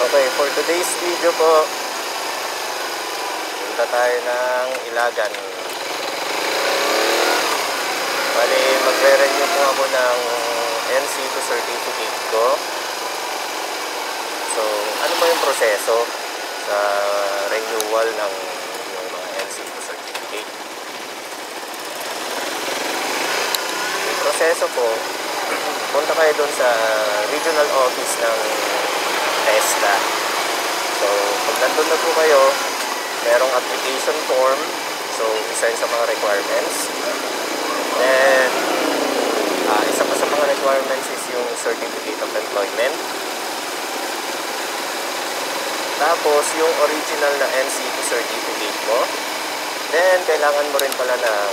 Okay, for today's video po, punta tayo ng Ilagan. Bali, magre-renew po ako ng NC2 certificate ko. So, ano ba yung proseso sa renewal ng mga NC2 certificate? Yung proseso po, punta kayo doon sa regional office ng TESDA. So, pag nandun na po kayo, merong application form. So, isa yun sa mga requirements. Then, isa pa sa mga requirements is yung Certificate of Employment. Tapos, yung original na NC2 certificate mo. Then, kailangan mo rin pala ng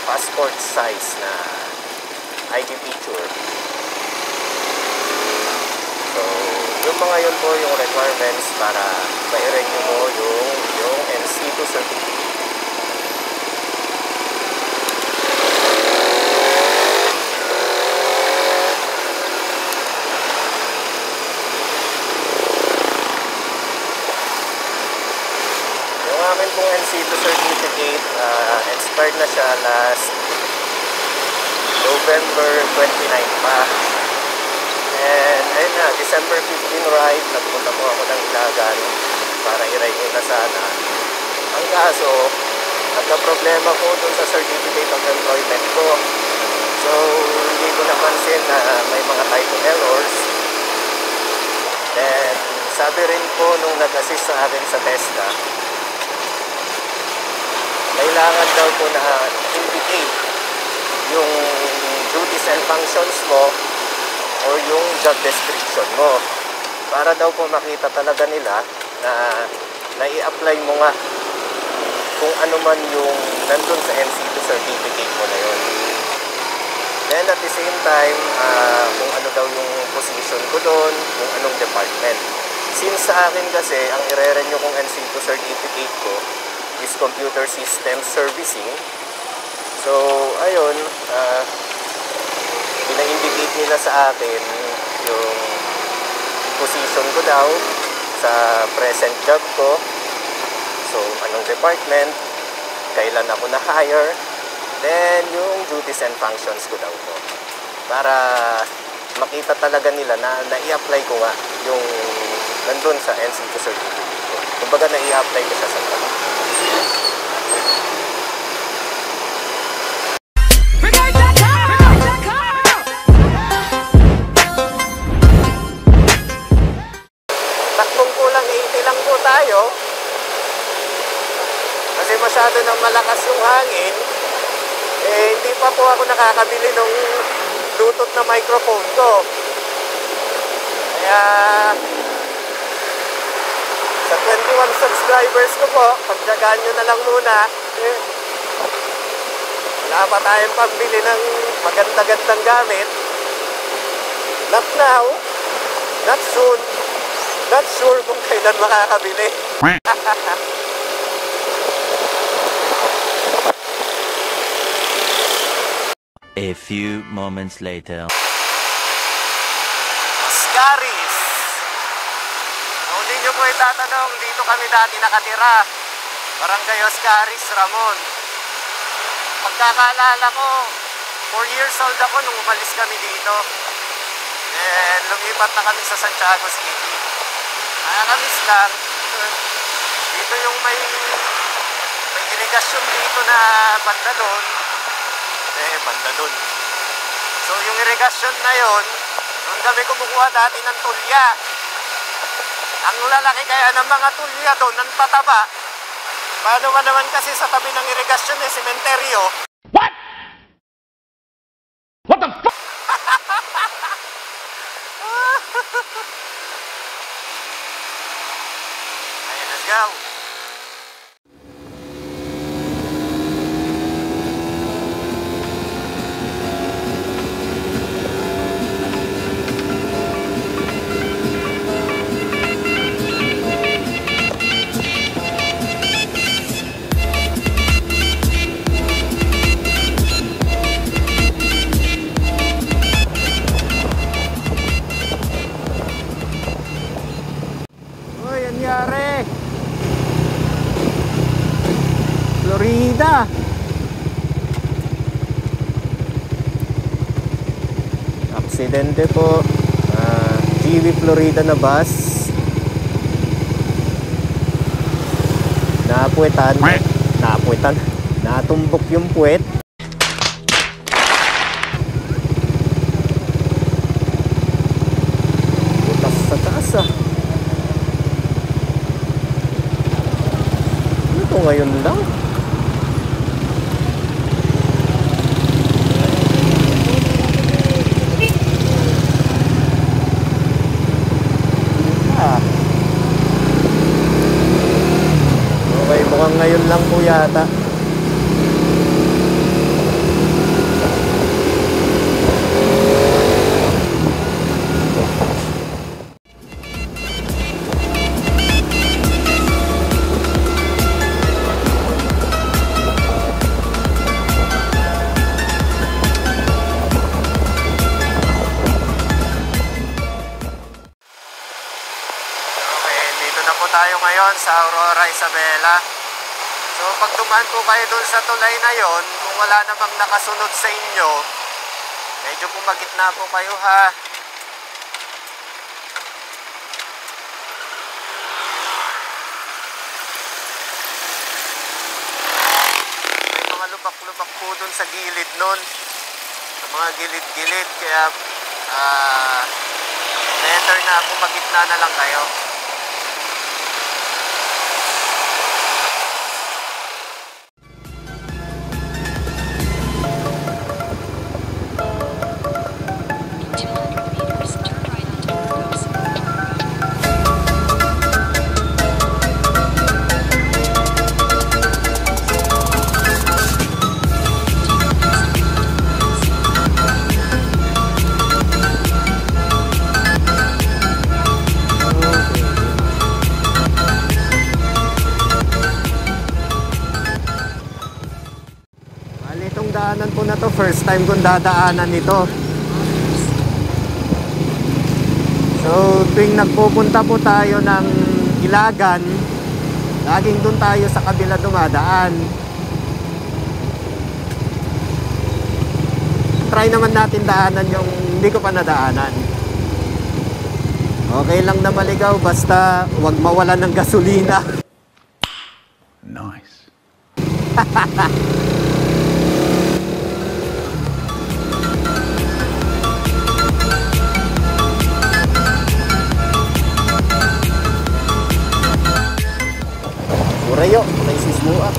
passport size na ID picture. So, yung mga yun po yung requirements para ma-renew mo yung NC2 certificate. Yung akin pong NC2 certificate, expired na siya last November 29 pa. And ayun na, December 15 ride, nagpunta po ako ng Ilagan para i-renew na sana. Ang kaso, nagka-problema po dun sa Certificate of Employment ko. So, hindi ko napansin na may mga typo errors. Then, sabi rin po nung nag-assist sa akin sa TESDA, kailangan daw po na indicate yung duties and functions mo or yung job description mo para daw po makita talaga nila na nai-apply mo nga kung ano man yung nandun sa NC2 certificate mo na yun. Then at the same time, kung ano daw yung position ko doon, kung anong department. Since sa akin kasi, ang i-renew kong NC2 certificate ko is Computer System Servicing. So, ayun, pina-indicate nila sa akin yung position ko daw sa present job ko. So, anong department, kailan ako na-hire, then yung duties and functions ko daw po. Para makita talaga nila na nai-apply ko nga yung nandun sa NC2 certificate ko. Kumbaga nai-apply ko siya sa trabaho. Tayo kasi masyado nang malakas yung hangin, hindi pa po ako nakakabili ng Bluetooth na microphone ko, kaya sa 21 subscribers ko po, pagdagaan nyo na lang muna, wala pa tayong pambili ng maganda-gandang gamit. Not now, not soon. Not sure kung kailan makakabili. A few moments later. Oscaris. Kung hindi nyo po itatanong, dito kami dati nakatira. Barangay Oscaris, Ramon. Pagkakaalala ko, 4 years old ako nung umalis kami dito. And lumipat na kami sa Santiago City. Nakakamiss lang. Dito yung may irigasyon dito na banda doon. Banda doon. So yung irigasyon na yon, doon kami kumukuha dati ng tulya. Ang lalaki kaya ng mga tulya doon, ang tataba. Paano ba naman kasi sa tabi ng irigasyon sementeryo? What? What the fuck? Let's go. Florida. Aksidente po. GV Florida na bus. Natumbok yung puwet. Butas sa taas ah. Ito ngayon lang. Okay, mukhang ngayon lang po yata. Tayo ngayon sa Aurora Isabela. So pag dumaan po kayo dun sa tulay na yon, kung wala namang nakasunod sa inyo, medyo pumagitna po kayo ha. May mga lubak-lubak po dun sa gilid nun, sa mga gilid-gilid, kaya better na pumagitna na lang kayo. Daanan po na to, first time kong dadaanan nito. So tuwing nagpupunta po tayo ng Ilagan, laging doon tayo sa kabila dumadaan. Try naman natin daanan yung hindi ko pa nadaanan. Okay lang na maligaw, basta wag mawalan ng gasolina. Nice. Rayo, may sisbuak.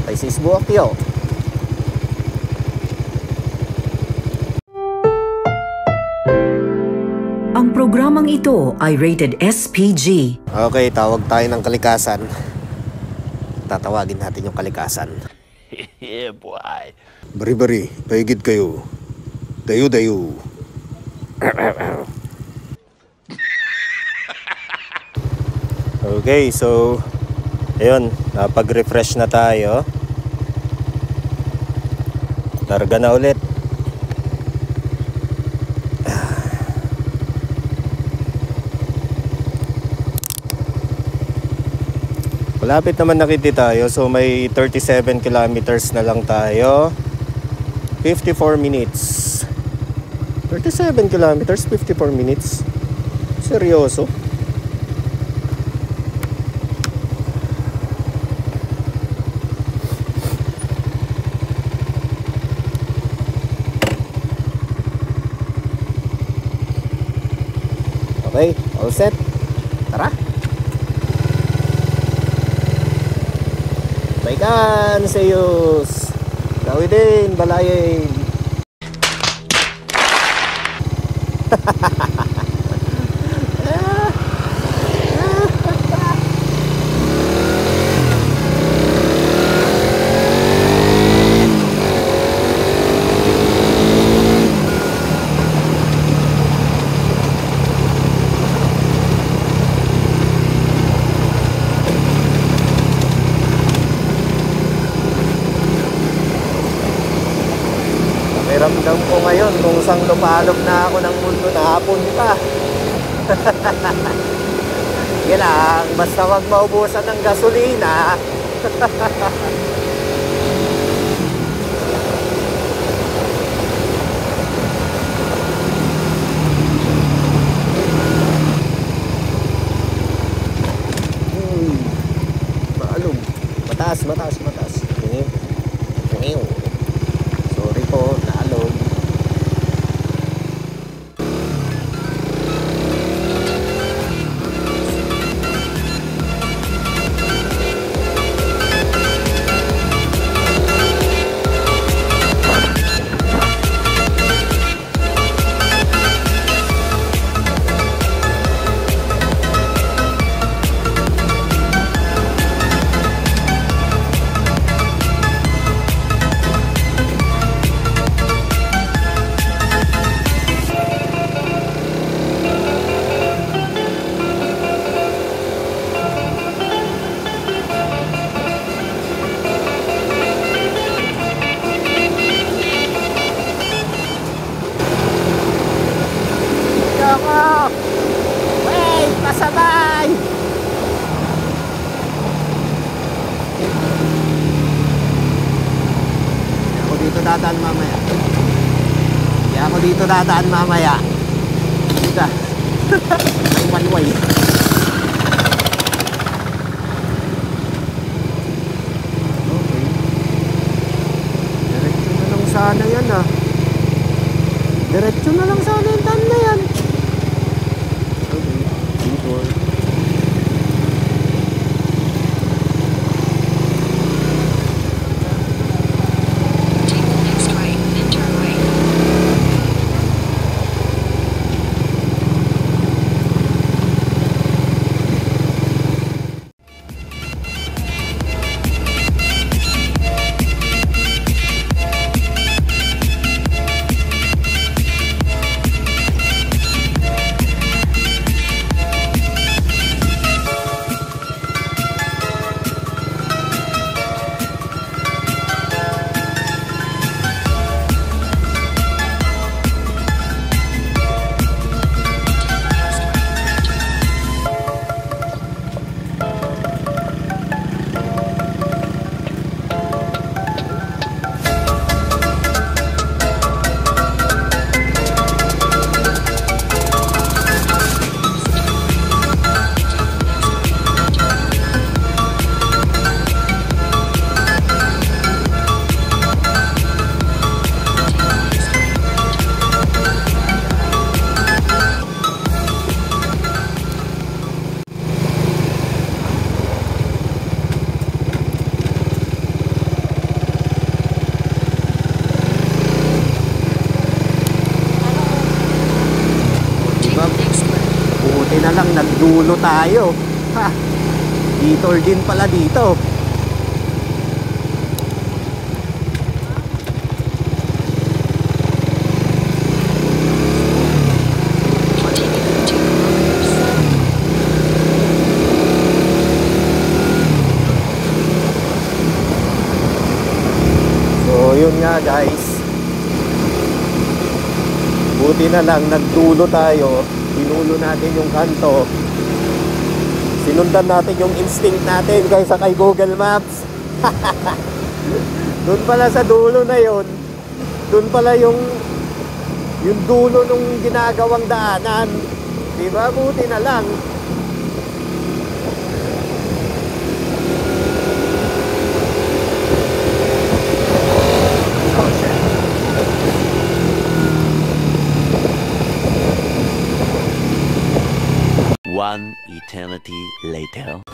May sisbuak yo. Ang programang ito ay rated SPG. Okay, tawag tayo ng kalikasan. Tatawagin natin yung kalikasan. Yeah, boy. Bari-bari, paigid kayo. Dayo-dayo. Okay, so ayun, napag-refresh na tayo. Larga na ulit. Malapit naman na Kitty tayo, so may 37 kilometers na lang tayo. 54 minutes. 37 kilometers, 54 minutes. Seryoso? Okay, all set. Tara. Baikan, sayos. Gawin balayin. Ramdam ko ngayon kung saan lupalop na ako ng mundo na hapon ka. Sige lang, basta wag maubusan ng gasolina. Maalog. Mataas. Sorry po, naalog. Ako! Wait! Pasabay! Hindi ako dito dadaan mamaya. Dito. Ang waliway. Okay. Diretso na lang sana yan ah. Diretso na lang sana yung daan na yan. Buti na lang nagdulo tayo. Ha, detour din pala dito. So yun nga guys, buti na lang nagdulo tayo. Pinulo natin yung kanto. Sinundan natin yung instinct natin kaysa kay Google Maps. Doon pala sa dulo na yon. Doon pala yung dulo nung ginagawang daanan. Diba? Buti na lang. One eternity later.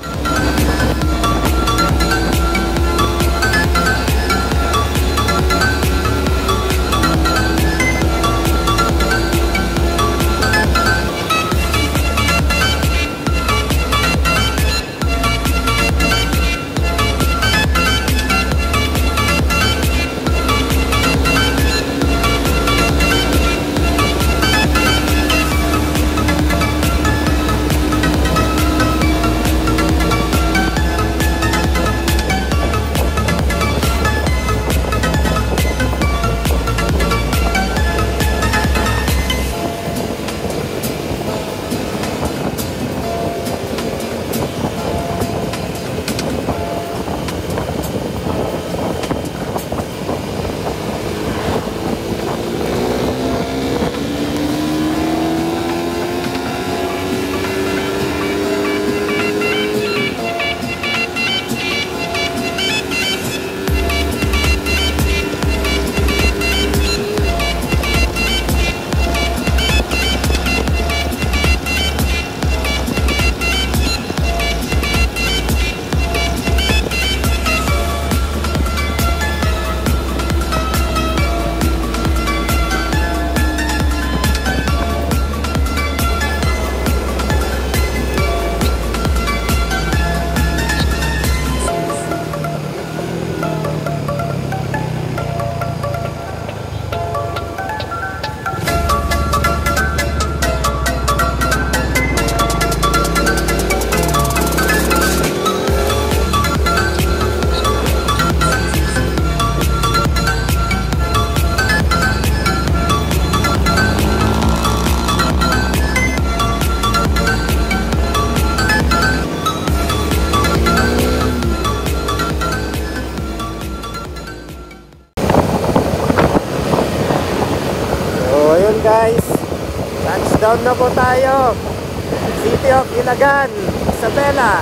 guys, touchdown na po tayo. City of Ilagan, Isabela.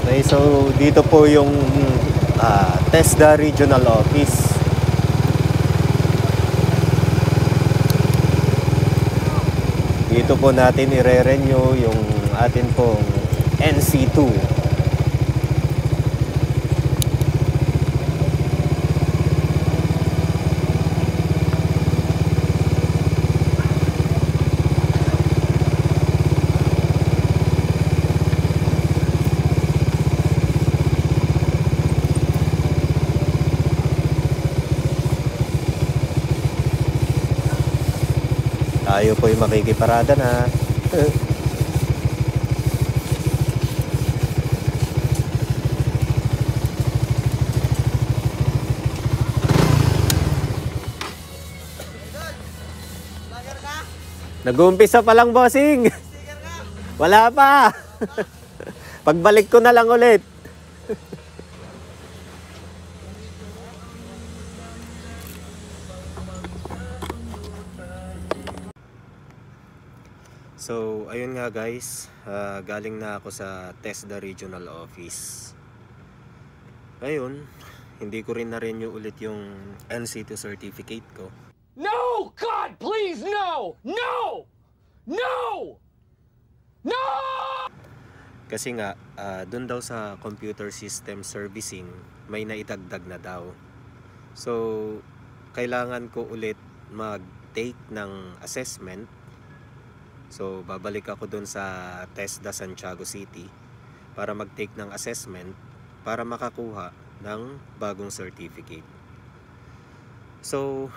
Okay, so dito po yung TESDA Regional Office. Dito po natin i-renew yung atin pong NC2. Tayo po yung makikiparada na. Nag-uumpisa pa lang, bossing. Wala pa. Pagbalik ko na lang ulit. So, ayun nga guys, galing na ako sa TESDA Regional Office. Ngayon, hindi ko rin na-renew ulit yung NC2 certificate ko. No! God, please, no! No! No! No! Kasi nga, dun daw sa computer system servicing, may naidagdag na daw. So, kailangan ko ulit mag-take ng assessment. So, babalik ako dun sa TESDA Santiago City para mag-take ng assessment para makakuha ng bagong certificate. So,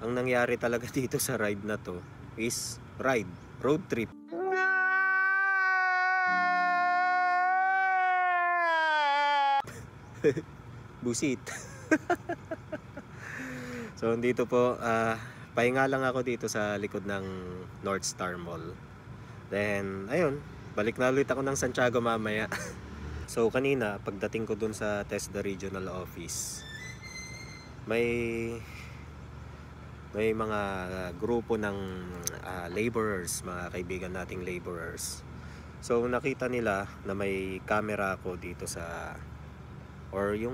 ang nangyari talaga dito sa ride na to is road trip. Busit. So, dito po, pahinga lang ako dito sa likod ng North Star Mall. Then, ayun, balik na ulit ako ng Santiago mamaya. So, kanina, pagdating ko dun sa TESDA Regional Office, may mga grupo ng laborers, mga kaibigan nating laborers. So, nakita nila na may camera ako dito sa, or yung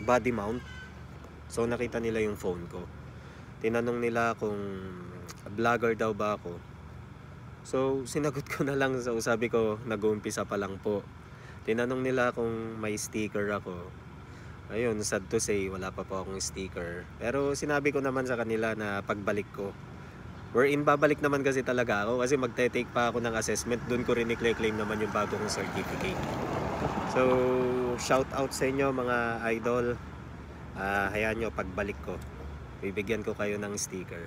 body mount. So, nakita nila yung phone ko. Tinanong nila kung vlogger daw ba ako. So, sinagot ko na lang. So, sabi ko, nag-uumpisa pa lang po. Tinanong nila kung may sticker ako. Ayun, sad to say, wala pa po akong sticker. Pero sinabi ko naman sa kanila na pagbalik ko. Wherein, babalik naman kasi talaga ako. Kasi magte-take pa ako ng assessment. Doon ko rin i-claim naman yung bago kong certificate. So, shout out sa inyo mga idol. Hayaan nyo, pagbalik ko, bibigyan ko kayo ng sticker.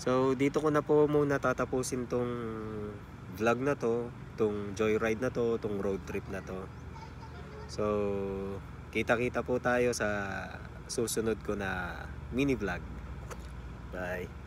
So, dito ko na po muna tatapusin tong vlog na to, tong joyride na to, tong road trip na to. So, kita-kita po tayo sa susunod ko na mini vlog. Bye!